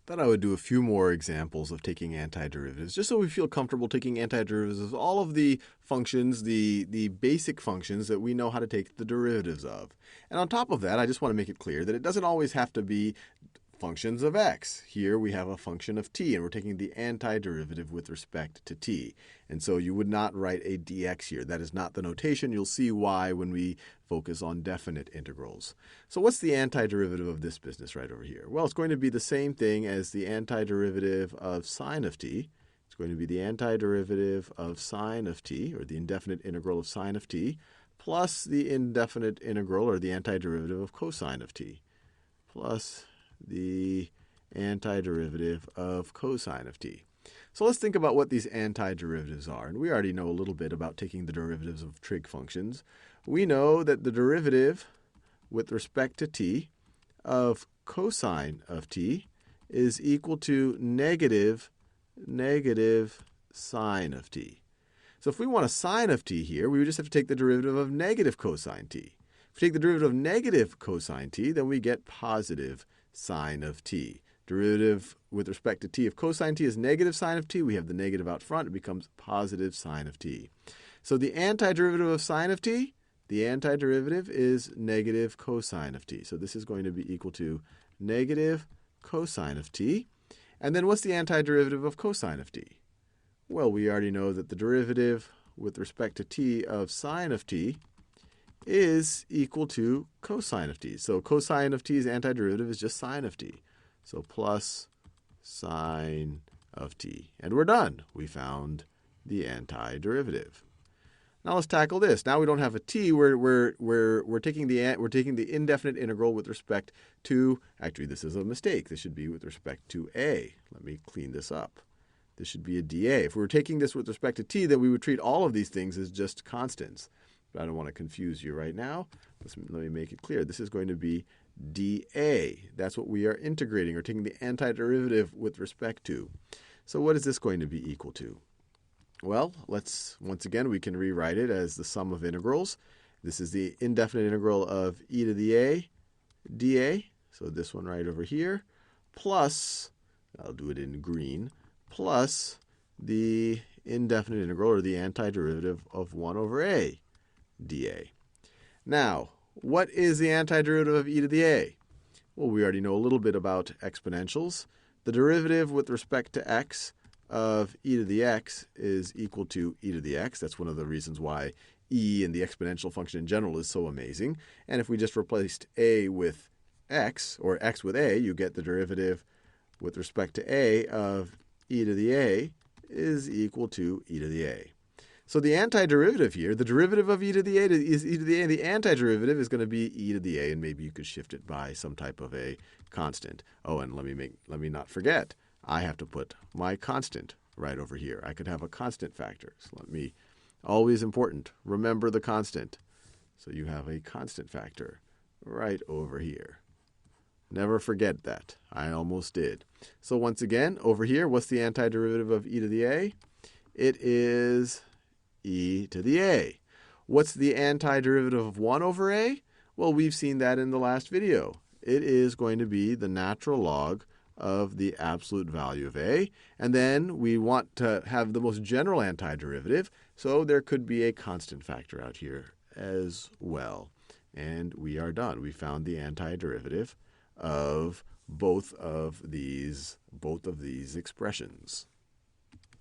Thought I would do a few more examples of taking antiderivatives, just so we feel comfortable taking antiderivatives of all of the functions, the basic functions that we know how to take the derivatives of. And on top of that, I just want to make it clear that it doesn't always have to be functions of x. Here we have a function of t, and we're taking the antiderivative with respect to t. And so you would not write a dx here. That is not the notation. You'll see why when we focus on definite integrals. So what's the antiderivative of this business right over here? Well, it's going to be the same thing as the antiderivative of sine of t. It's going to be the antiderivative of sine of t, or the indefinite integral of sine of t, plus the indefinite integral, or the antiderivative of cosine of t, plus the antiderivative of cosine of t. So let's think about what these antiderivatives are. And we already know a little bit about taking the derivatives of trig functions. We know that the derivative with respect to t of cosine of t is equal to negative sine of t. So if we want a sine of t here, we would just have to take the derivative of negative cosine t. If we take the derivative of negative cosine t, then we get positive sine of t. Derivative with respect to t of cosine t is negative sine of t. We have the negative out front. It becomes positive sine of t. So the antiderivative of sine of t, the antiderivative is negative cosine of t. So this is going to be equal to negative cosine of t. And then what's the antiderivative of cosine of t? Well, we already know that the derivative with respect to t of sine of t is equal to cosine of t. So cosine of t's antiderivative is just sine of t. So plus sine of t. And we're done. We found the antiderivative. Now let's tackle this. Now we don't have a t. We're taking the indefinite integral with respect to, actually this is a mistake. This should be with respect to a. Let me clean this up. This should be a dA. If we were taking this with respect to t, then we would treat all of these things as just constants. But I don't want to confuse you right now. Let me make it clear. This is going to be dA. That's what we are integrating, or taking the antiderivative with respect to. So what is this going to be equal to? Well, once again, we can rewrite it as the sum of integrals. This is the indefinite integral of e to the a dA. So this one right over here, plus, I'll do it in green, plus the indefinite integral, or the antiderivative of 1 over a dA. Now, what is the antiderivative of e to the a? Well, we already know a little bit about exponentials. The derivative with respect to x of e to the x is equal to e to the x. That's one of the reasons why e in the exponential function in general is so amazing. And if we just replaced a with x, or x with a, you get the derivative with respect to a of e to the a is equal to e to the a. So the antiderivative here, the derivative of e to the a is e to the a, and the antiderivative is going to be e to the a, and maybe you could shift it by some type of a constant. Oh, and let me not forget, I have to put my constant right over here. I could have a constant factor. So always important, remember the constant. So you have a constant factor right over here. Never forget that. I almost did. So once again, over here, what's the antiderivative of e to the a? It is e to the a. What's the antiderivative of 1 over a? Well, we've seen that in the last video. It is going to be the natural log of the absolute value of a. And then we want to have the most general antiderivative, so there could be a constant factor out here as well. And we are done. We found the antiderivative of both of these expressions.